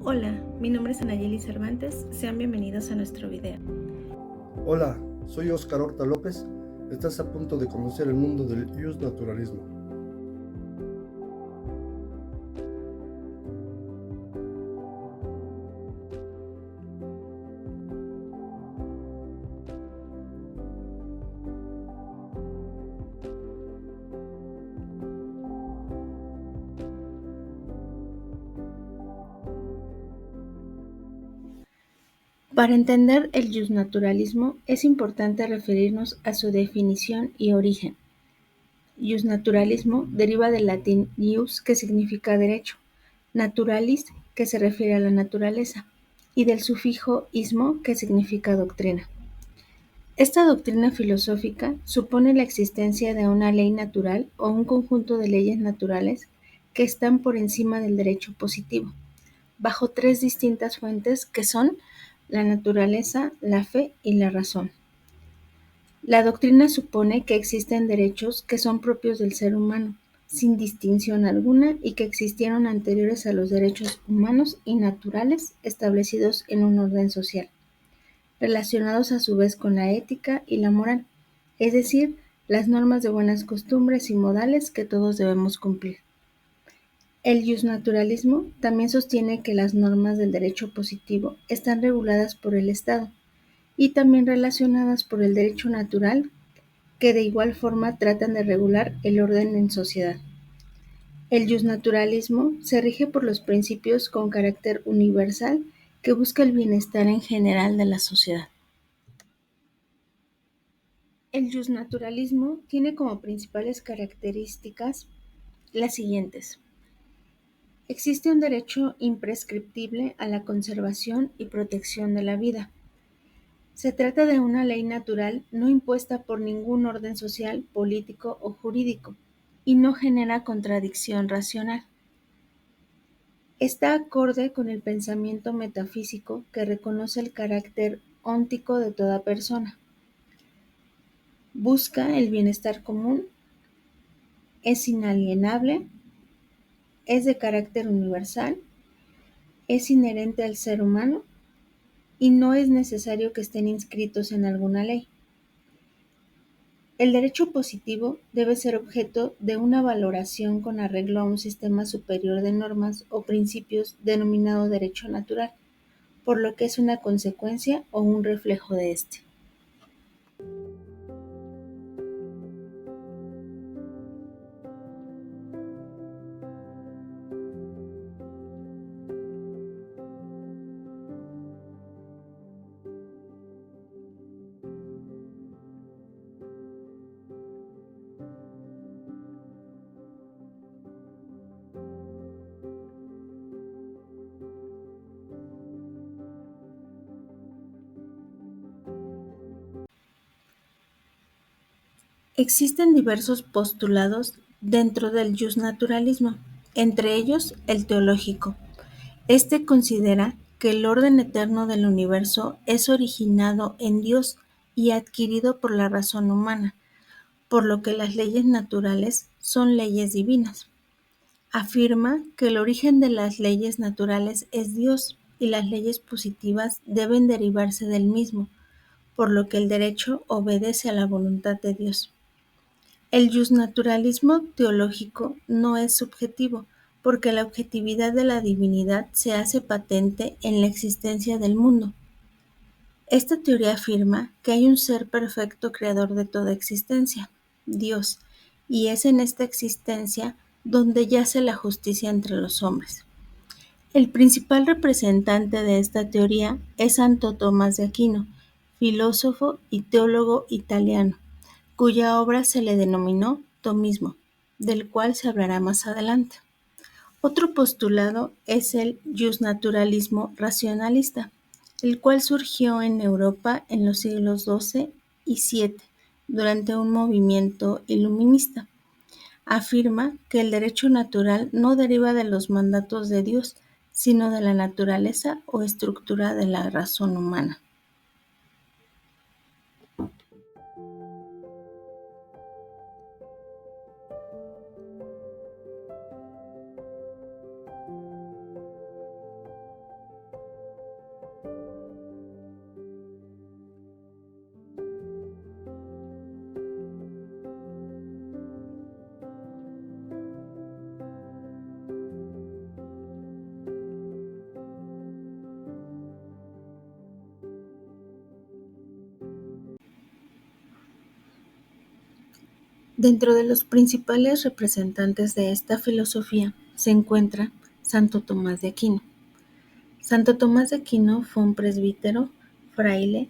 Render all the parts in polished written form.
Hola, mi nombre es Anayeli Cervantes, sean bienvenidos a nuestro video. Hola, soy Óscar Horta López. Estás a punto de conocer el mundo del justnaturalismo. Para entender el justnaturalismo es importante referirnos a su definición y origen. Justnaturalismo deriva del latín jus, que significa derecho, naturalis, que se refiere a la naturaleza, y del sufijo ismo, que significa doctrina. Esta doctrina filosófica supone la existencia de una ley natural o un conjunto de leyes naturales que están por encima del derecho positivo, bajo tres distintas fuentes que son la naturaleza, la fe y la razón. La doctrina supone que existen derechos que son propios del ser humano, sin distinción alguna, y que existieron anteriores a los derechos humanos y naturales establecidos en un orden social, relacionados a su vez con la ética y la moral, es decir, las normas de buenas costumbres y modales que todos debemos cumplir. El justnaturalismo también sostiene que las normas del derecho positivo están reguladas por el Estado y también relacionadas por el derecho natural, que de igual forma tratan de regular el orden en sociedad. El justnaturalismo se rige por los principios con carácter universal que busca el bienestar en general de la sociedad. El justnaturalismo tiene como principales características las siguientes. Existe un derecho imprescriptible a la conservación y protección de la vida. Se trata de una ley natural no impuesta por ningún orden social, político o jurídico, y no genera contradicción racional. Está acorde con el pensamiento metafísico que reconoce el carácter óntico de toda persona. Busca el bienestar común, es inalienable, es de carácter universal, es inherente al ser humano y no es necesario que estén inscritos en alguna ley. El derecho positivo debe ser objeto de una valoración con arreglo a un sistema superior de normas o principios denominado derecho natural, por lo que es una consecuencia o un reflejo de este. Existen diversos postulados dentro del justnaturalismo, entre ellos el teológico. Este considera que el orden eterno del universo es originado en Dios y adquirido por la razón humana, por lo que las leyes naturales son leyes divinas. Afirma que el origen de las leyes naturales es Dios y las leyes positivas deben derivarse del mismo, por lo que el derecho obedece a la voluntad de Dios. El justnaturalismo teológico no es subjetivo, porque la objetividad de la divinidad se hace patente en la existencia del mundo. Esta teoría afirma que hay un ser perfecto creador de toda existencia, Dios, y es en esta existencia donde yace la justicia entre los hombres. El principal representante de esta teoría es Santo Tomás de Aquino, filósofo y teólogo italiano, cuya obra se le denominó tomismo, del cual se hablará más adelante. Otro postulado es el justnaturalismo racionalista, el cual surgió en Europa en los siglos XII y XVII durante un movimiento iluminista. Afirma que el derecho natural no deriva de los mandatos de Dios, sino de la naturaleza o estructura de la razón humana. Dentro de los principales representantes de esta filosofía se encuentra Santo Tomás de Aquino. Santo Tomás de Aquino fue un presbítero, fraile,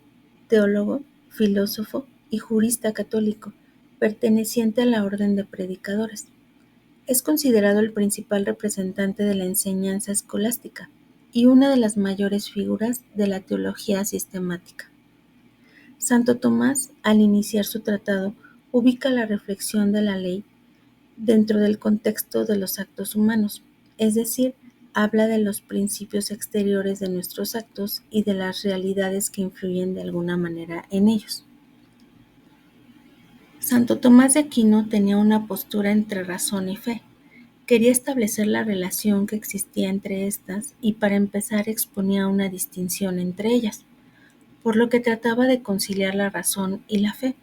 teólogo, filósofo y jurista católico, perteneciente a la Orden de Predicadores. Es considerado el principal representante de la enseñanza escolástica y una de las mayores figuras de la teología sistemática. Santo Tomás, al iniciar su tratado, ubica la reflexión de la ley dentro del contexto de los actos humanos, es decir, habla de los principios exteriores de nuestros actos y de las realidades que influyen de alguna manera en ellos. Santo Tomás de Aquino tenía una postura entre razón y fe. Quería establecer la relación que existía entre estas y para empezar exponía una distinción entre ellas, por lo que trataba de conciliar la razón y la fe.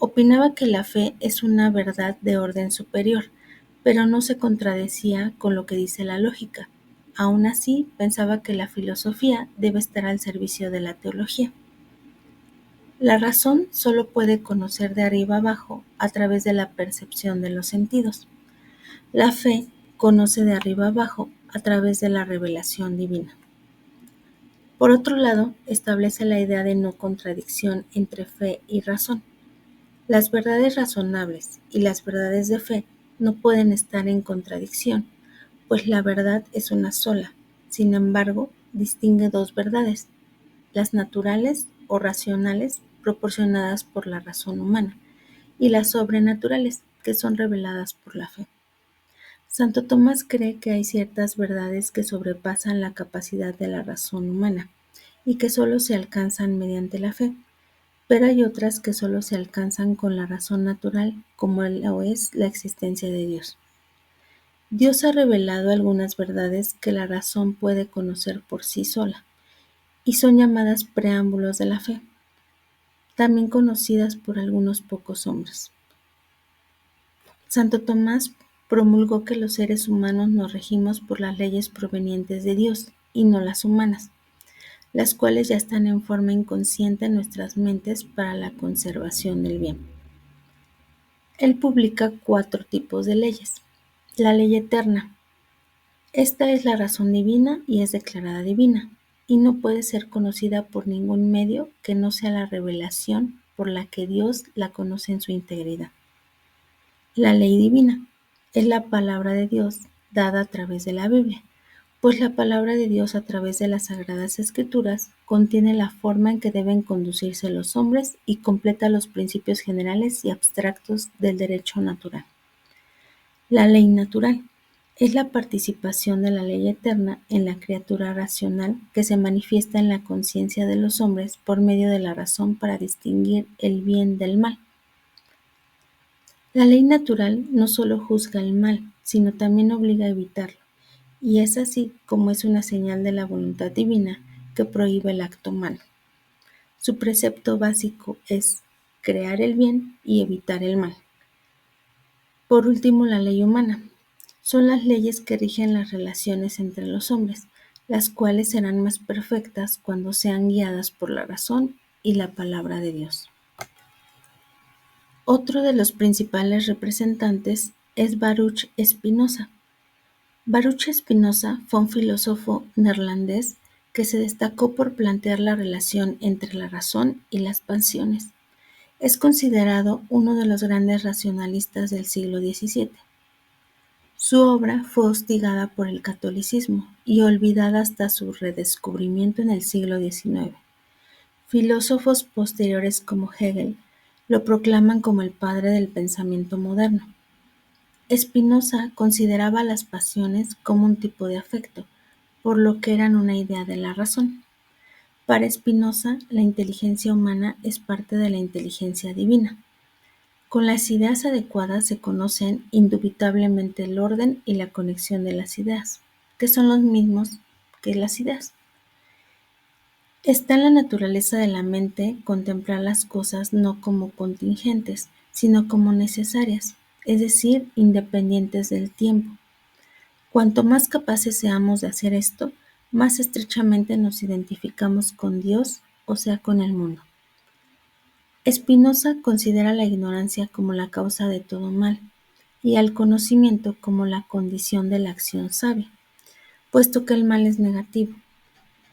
Opinaba que la fe es una verdad de orden superior, pero no se contradecía con lo que dice la lógica. Aún así, pensaba que la filosofía debe estar al servicio de la teología. La razón solo puede conocer de arriba abajo a través de la percepción de los sentidos. La fe conoce de arriba abajo a través de la revelación divina. Por otro lado, establece la idea de no contradicción entre fe y razón. Las verdades razonables y las verdades de fe no pueden estar en contradicción, pues la verdad es una sola. Sin embargo, distingue dos verdades, las naturales o racionales, proporcionadas por la razón humana, y las sobrenaturales, que son reveladas por la fe. Santo Tomás cree que hay ciertas verdades que sobrepasan la capacidad de la razón humana y que solo se alcanzan mediante la fe, pero hay otras que solo se alcanzan con la razón natural, como lo es la existencia de Dios. Dios ha revelado algunas verdades que la razón puede conocer por sí sola, y son llamadas preámbulos de la fe, también conocidas por algunos pocos hombres. Santo Tomás promulgó que los seres humanos nos regimos por las leyes provenientes de Dios y no las humanas, las cuales ya están en forma inconsciente en nuestras mentes para la conservación del bien. Él publica 4 tipos de leyes. La ley eterna. Esta es la razón divina y es declarada divina, y no puede ser conocida por ningún medio que no sea la revelación por la que Dios la conoce en su integridad. La ley divina es la palabra de Dios dada a través de la Biblia, pues la palabra de Dios a través de las Sagradas Escrituras contiene la forma en que deben conducirse los hombres y completa los principios generales y abstractos del derecho natural. La ley natural es la participación de la ley eterna en la criatura racional que se manifiesta en la conciencia de los hombres por medio de la razón para distinguir el bien del mal. La ley natural no solo juzga el mal, sino también obliga a evitarlo, y es así como es una señal de la voluntad divina que prohíbe el acto malo. Su precepto básico es crear el bien y evitar el mal. Por último, la ley humana. Son las leyes que rigen las relaciones entre los hombres, las cuales serán más perfectas cuando sean guiadas por la razón y la palabra de Dios. Otro de los principales representantes es Baruch Spinoza. Baruch Spinoza fue un filósofo neerlandés que se destacó por plantear la relación entre la razón y las pasiones. Es considerado uno de los grandes racionalistas del siglo XVII. Su obra fue hostigada por el catolicismo y olvidada hasta su redescubrimiento en el siglo XIX. Filósofos posteriores como Hegel lo proclaman como el padre del pensamiento moderno. Spinoza consideraba las pasiones como un tipo de afecto, por lo que eran una idea de la razón. Para Spinoza, la inteligencia humana es parte de la inteligencia divina. Con las ideas adecuadas se conocen indubitablemente el orden y la conexión de las ideas, que son los mismos que las ideas. Está en la naturaleza de la mente contemplar las cosas no como contingentes, sino como necesarias, es decir, independientes del tiempo. Cuanto más capaces seamos de hacer esto, más estrechamente nos identificamos con Dios, o sea, con el mundo. Spinoza considera la ignorancia como la causa de todo mal y al conocimiento como la condición de la acción sabia, puesto que el mal es negativo.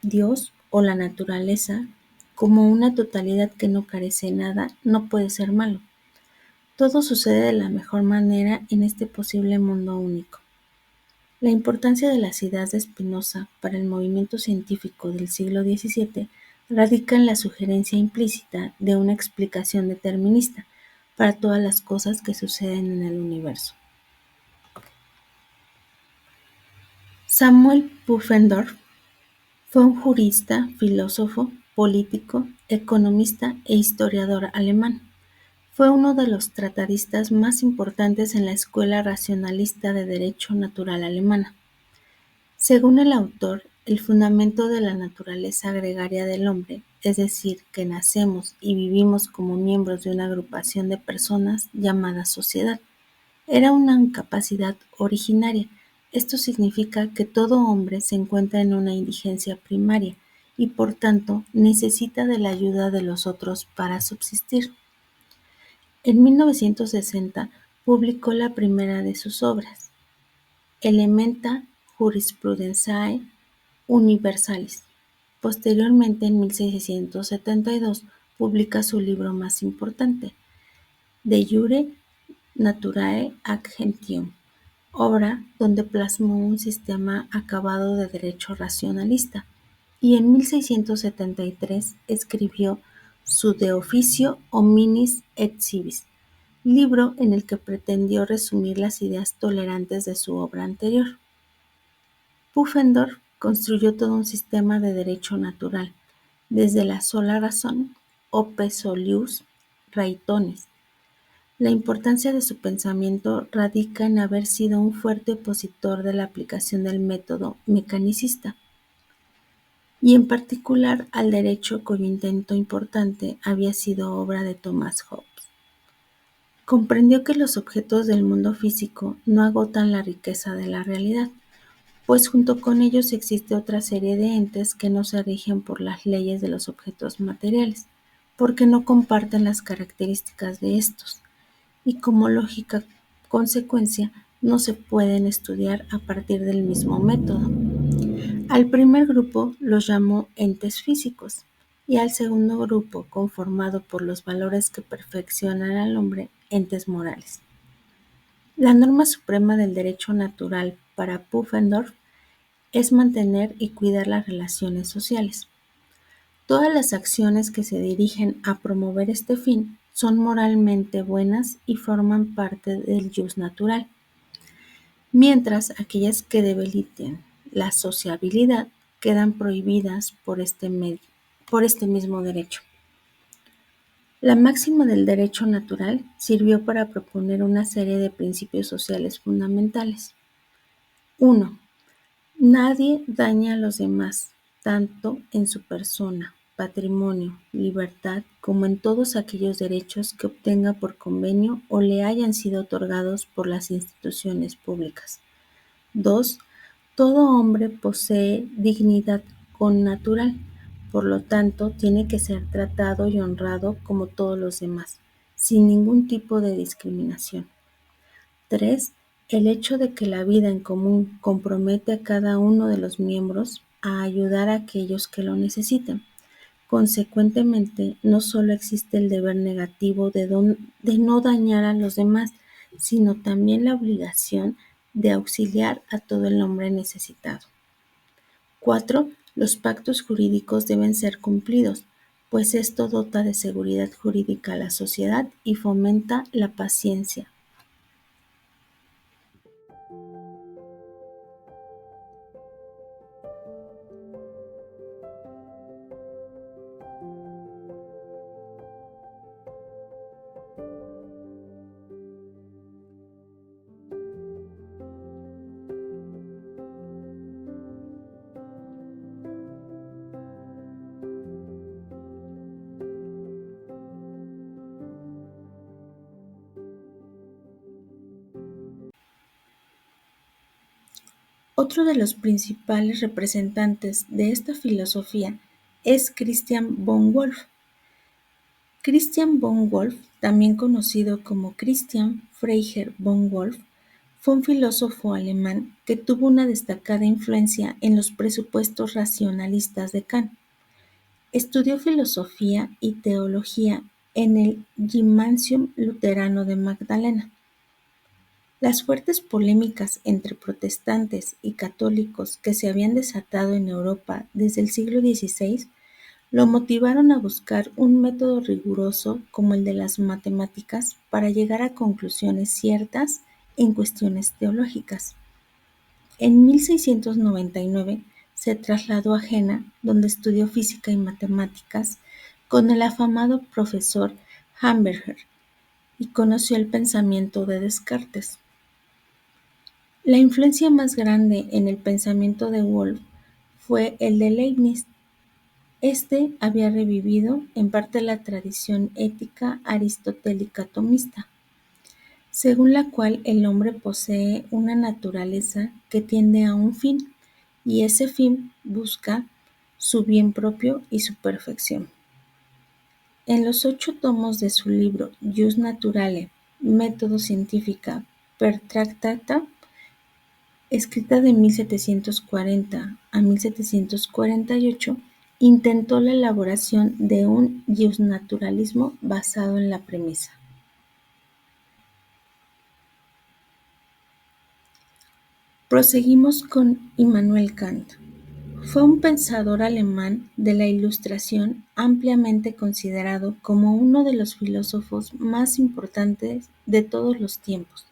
Dios o la naturaleza, como una totalidad que no carece de nada, no puede ser malo. Todo sucede de la mejor manera en este posible mundo único. La importancia de las ideas de Spinoza para el movimiento científico del siglo XVII radica en la sugerencia implícita de una explicación determinista para todas las cosas que suceden en el universo. Samuel Pufendorf fue un jurista, filósofo, político, economista e historiador alemán. Fue uno de los tratadistas más importantes en la escuela racionalista de derecho natural alemana. Según el autor, el fundamento de la naturaleza gregaria del hombre, es decir, que nacemos y vivimos como miembros de una agrupación de personas llamada sociedad, era una incapacidad originaria. Esto significa que todo hombre se encuentra en una indigencia primaria y por tanto necesita de la ayuda de los otros para subsistir. En 1960 publicó la primera de sus obras, Elementa Jurisprudentiae Universalis. Posteriormente, en 1672, publica su libro más importante, De Jure Naturae ac Gentium, obra donde plasmó un sistema acabado de derecho racionalista, y en 1673 escribió su De Officio Hominis et Civis, libro en el que pretendió resumir las ideas tolerantes de su obra anterior. Pufendorf construyó todo un sistema de derecho natural, desde la sola razón, Ope Solius Raitonis. La importancia de su pensamiento radica en haber sido un fuerte opositor de la aplicación del método mecanicista, y en particular al derecho cuyo intento importante había sido obra de Thomas Hobbes. Comprendió que los objetos del mundo físico no agotan la riqueza de la realidad, pues junto con ellos existe otra serie de entes que no se rigen por las leyes de los objetos materiales, porque no comparten las características de estos, y como lógica consecuencia no se pueden estudiar a partir del mismo método. Al primer grupo los llamó entes físicos y al segundo grupo, conformado por los valores que perfeccionan al hombre, entes morales. La norma suprema del derecho natural para Pufendorf es mantener y cuidar las relaciones sociales. Todas las acciones que se dirigen a promover este fin son moralmente buenas y forman parte del jus natural, mientras aquellas que debiliten la sociabilidad quedan prohibidas por este mismo derecho. La máxima del derecho natural sirvió para proponer una serie de principios sociales fundamentales. 1. Nadie daña a los demás, tanto en su persona, patrimonio, libertad, como en todos aquellos derechos que obtenga por convenio o le hayan sido otorgados por las instituciones públicas. 2. Todo hombre posee dignidad connatural, por lo tanto tiene que ser tratado y honrado como todos los demás, sin ningún tipo de discriminación. 3. El hecho de que la vida en común compromete a cada uno de los miembros a ayudar a aquellos que lo necesiten. Consecuentemente, no solo existe el deber negativo de no dañar a los demás, sino también la obligación de auxiliar a todo el hombre necesitado. 4. Los pactos jurídicos deben ser cumplidos, pues esto dota de seguridad jurídica a la sociedad y fomenta la paciencia. Otro de los principales representantes de esta filosofía es Christian von Wolff. Christian von Wolff, también conocido como Christian Freiherr von Wolff, fue un filósofo alemán que tuvo una destacada influencia en los presupuestos racionalistas de Kant. Estudió filosofía y teología en el Gymnasium Luterano de Magdalena. Las fuertes polémicas entre protestantes y católicos que se habían desatado en Europa desde el siglo XVI lo motivaron a buscar un método riguroso como el de las matemáticas para llegar a conclusiones ciertas en cuestiones teológicas. En 1699 se trasladó a Jena, donde estudió física y matemáticas con el afamado profesor Hamberger y conoció el pensamiento de Descartes. La influencia más grande en el pensamiento de Wolff fue el de Leibniz. Este había revivido en parte la tradición ética aristotélica tomista, según la cual el hombre posee una naturaleza que tiende a un fin, y ese fin busca su bien propio y su perfección. En los 8 tomos de su libro Jus Naturale, Método Scientifica per Tractata, escrita de 1740 a 1748, intentó la elaboración de un justnaturalismo basado en la premisa. Proseguimos con Immanuel Kant. Fue un pensador alemán de la Ilustración ampliamente considerado como uno de los filósofos más importantes de todos los tiempos.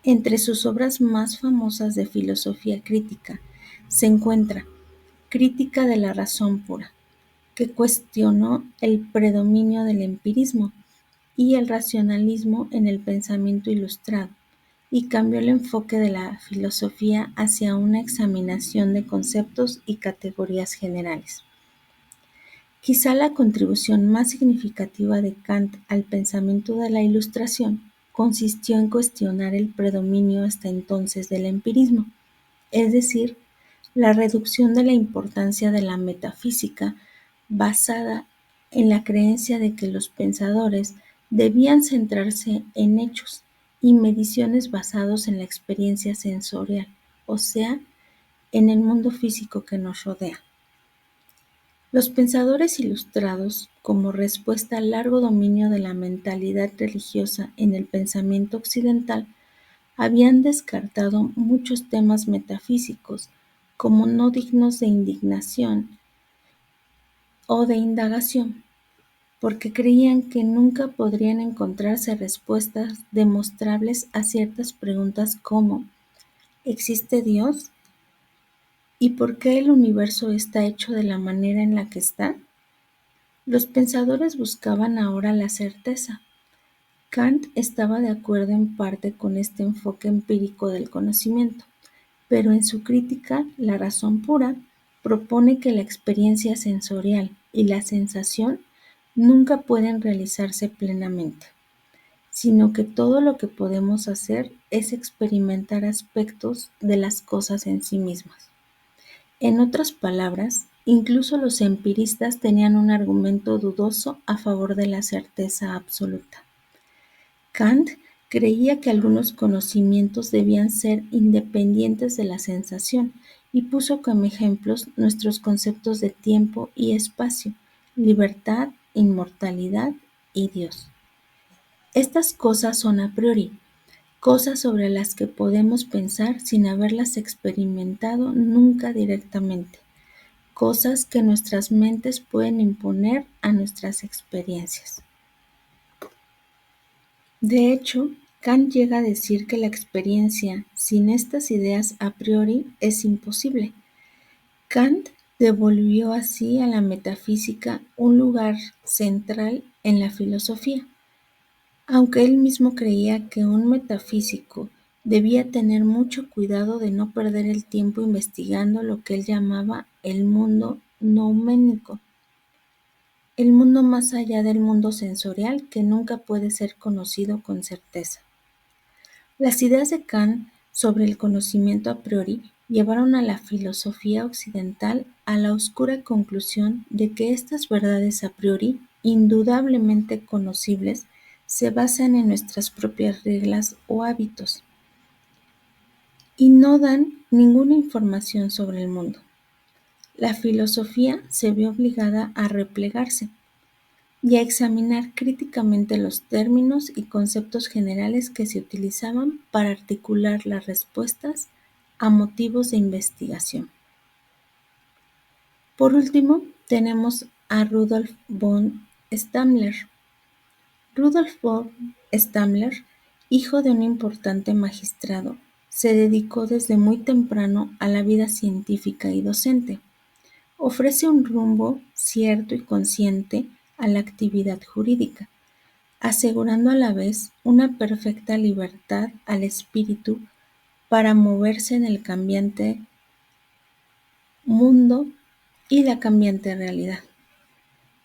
Entre sus obras más famosas de filosofía crítica se encuentra Crítica de la razón pura, que cuestionó el predominio del empirismo y el racionalismo en el pensamiento ilustrado, y cambió el enfoque de la filosofía hacia una examinación de conceptos y categorías generales. Quizá la contribución más significativa de Kant al pensamiento de la Ilustración consistió en cuestionar el predominio hasta entonces del empirismo, es decir, la reducción de la importancia de la metafísica basada en la creencia de que los pensadores debían centrarse en hechos y mediciones basados en la experiencia sensorial, o sea, en el mundo físico que nos rodea. Los pensadores ilustrados, como respuesta al largo dominio de la mentalidad religiosa en el pensamiento occidental, habían descartado muchos temas metafísicos como no dignos de indignación o de indagación, porque creían que nunca podrían encontrarse respuestas demostrables a ciertas preguntas como ¿existe Dios? ¿Y por qué el universo está hecho de la manera en la que está? Los pensadores buscaban ahora la certeza. Kant estaba de acuerdo en parte con este enfoque empírico del conocimiento, pero en su crítica, La razón pura, propone que la experiencia sensorial y la sensación nunca pueden realizarse plenamente, sino que todo lo que podemos hacer es experimentar aspectos de las cosas en sí mismas. En otras palabras, incluso los empiristas tenían un argumento dudoso a favor de la certeza absoluta. Kant creía que algunos conocimientos debían ser independientes de la sensación y puso como ejemplos nuestros conceptos de tiempo y espacio, libertad, inmortalidad y Dios. Estas cosas son a priori, cosas sobre las que podemos pensar sin haberlas experimentado nunca directamente, cosas que nuestras mentes pueden imponer a nuestras experiencias. De hecho, Kant llega a decir que la experiencia sin estas ideas a priori es imposible. Kant devolvió así a la metafísica un lugar central en la filosofía, aunque él mismo creía que un metafísico debía tener mucho cuidado de no perder el tiempo investigando lo que él llamaba el mundo nouménico, el mundo más allá del mundo sensorial que nunca puede ser conocido con certeza. Las ideas de Kant sobre el conocimiento a priori llevaron a la filosofía occidental a la oscura conclusión de que estas verdades a priori indudablemente conocibles se basan en nuestras propias reglas o hábitos y no dan ninguna información sobre el mundo. La filosofía se ve obligada a replegarse y a examinar críticamente los términos y conceptos generales que se utilizaban para articular las respuestas a motivos de investigación. Por último, tenemos a Rudolf von Stammler. Rudolf von Stammler, hijo de un importante magistrado, se dedicó desde muy temprano a la vida científica y docente. Ofrece un rumbo cierto y consciente a la actividad jurídica, asegurando a la vez una perfecta libertad al espíritu para moverse en el cambiante mundo y la cambiante realidad.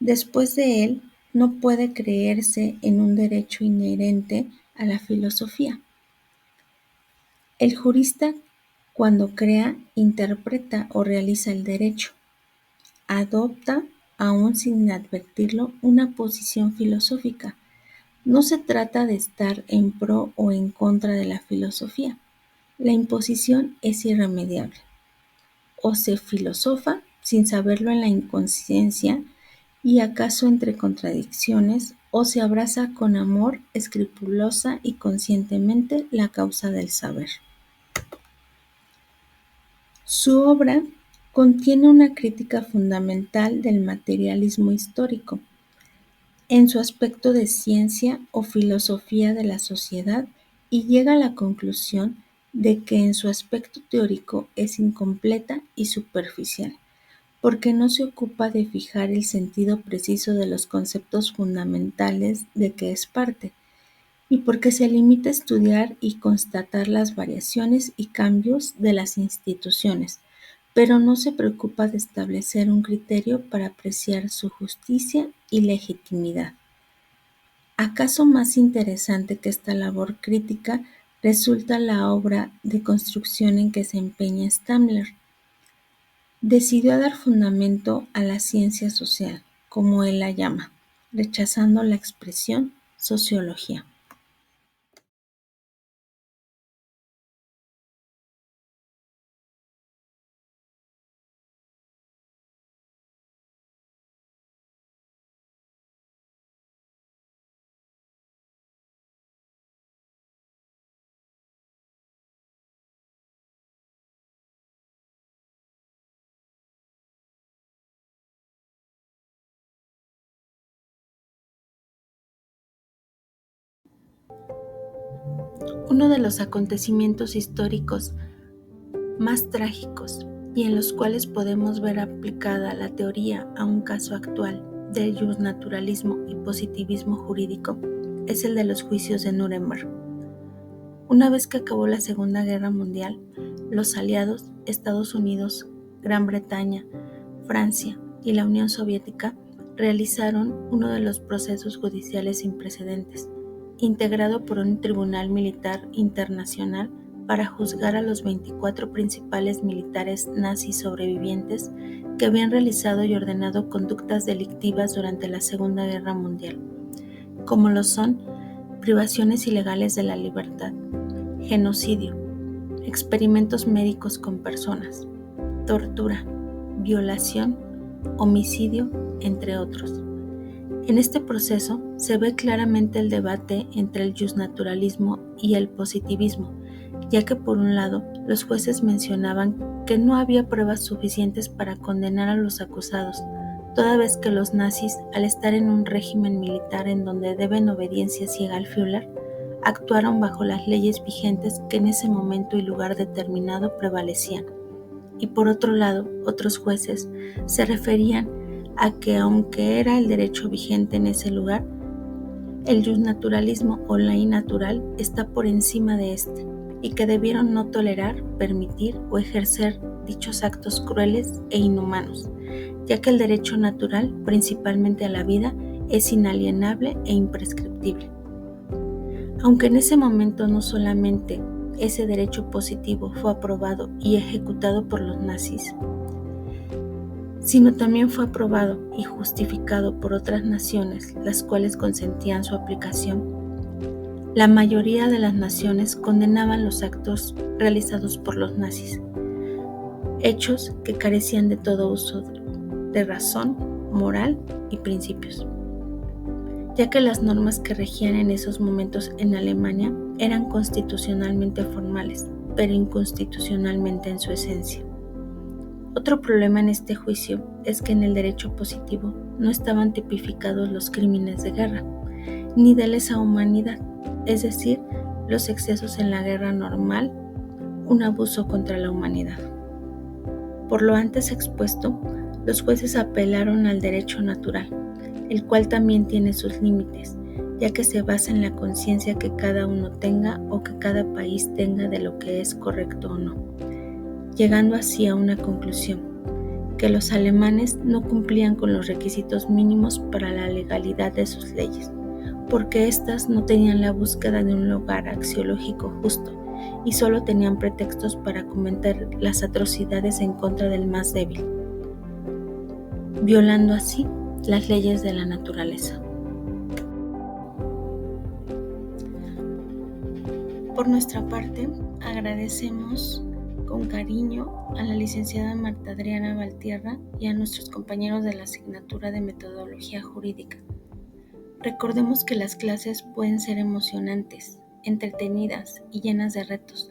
Después de él, no puede creerse en un derecho inherente a la filosofía. El jurista, cuando crea, interpreta o realiza el derecho, adopta, aun sin advertirlo, una posición filosófica. No se trata de estar en pro o en contra de la filosofía. La imposición es irremediable. O se filosofa sin saberlo en la inconsciencia y acaso entre contradicciones, o se abraza con amor escrupulosa y conscientemente la causa del saber. Su obra contiene una crítica fundamental del materialismo histórico, en su aspecto de ciencia o filosofía de la sociedad, y llega a la conclusión de que en su aspecto teórico es incompleta y superficial, porque no se ocupa de fijar el sentido preciso de los conceptos fundamentales de que es parte, y porque se limita a estudiar y constatar las variaciones y cambios de las instituciones, pero no se preocupa de establecer un criterio para apreciar su justicia y legitimidad. ¿Acaso más interesante que esta labor crítica resulta la obra de construcción en que se empeña Stammler? Decidió dar fundamento a la ciencia social, como él la llama, rechazando la expresión sociología. Uno de los acontecimientos históricos más trágicos y en los cuales podemos ver aplicada la teoría a un caso actual del justnaturalismo y positivismo jurídico es el de los juicios de Nuremberg. Una vez que acabó la Segunda Guerra Mundial, los aliados, Estados Unidos, Gran Bretaña, Francia y la Unión Soviética realizaron uno de los procesos judiciales sin precedentes, integrado por un tribunal militar internacional para juzgar a los 24 principales militares nazis sobrevivientes que habían realizado y ordenado conductas delictivas durante la Segunda Guerra Mundial, como lo son privaciones ilegales de la libertad, genocidio, experimentos médicos con personas, tortura, violación, homicidio, entre otros. En este proceso se ve claramente el debate entre el justnaturalismo y el positivismo, ya que por un lado los jueces mencionaban que no había pruebas suficientes para condenar a los acusados, toda vez que los nazis, al estar en un régimen militar en donde deben obediencia ciega al Führer, actuaron bajo las leyes vigentes que en ese momento y lugar determinado prevalecían. Y por otro lado, otros jueces se referían a que aunque era el derecho vigente en ese lugar, el justnaturalismo o ley natural está por encima de este, y que debieron no tolerar, permitir o ejercer dichos actos crueles e inhumanos, ya que el derecho natural, principalmente a la vida, es inalienable e imprescriptible. Aunque en ese momento no solamente ese derecho positivo fue aprobado y ejecutado por los nazis, sino también fue aprobado y justificado por otras naciones, las cuales consentían su aplicación. La mayoría de las naciones condenaban los actos realizados por los nazis, hechos que carecían de todo uso de razón, moral y principios, ya que las normas que regían en esos momentos en Alemania eran constitucionalmente formales, pero inconstitucionalmente en su esencia. Otro problema en este juicio es que en el derecho positivo no estaban tipificados los crímenes de guerra, ni de lesa humanidad, es decir, los excesos en la guerra normal, un abuso contra la humanidad. Por lo antes expuesto, los jueces apelaron al derecho natural, el cual también tiene sus límites, ya que se basa en la conciencia que cada uno tenga o que cada país tenga de lo que es correcto o no, llegando así a una conclusión, que los alemanes no cumplían con los requisitos mínimos para la legalidad de sus leyes, porque éstas no tenían la búsqueda de un lugar axiológico justo y solo tenían pretextos para cometer las atrocidades en contra del más débil, violando así las leyes de la naturaleza. Por nuestra parte, agradecemos con cariño a la licenciada Marta Adriana Valtierra y a nuestros compañeros de la asignatura de Metodología Jurídica. Recordemos que las clases pueden ser emocionantes, entretenidas y llenas de retos.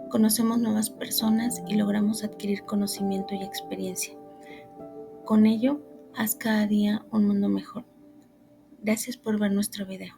Conocemos nuevas personas y logramos adquirir conocimiento y experiencia. Con ello, haz cada día un mundo mejor. Gracias por ver nuestro video.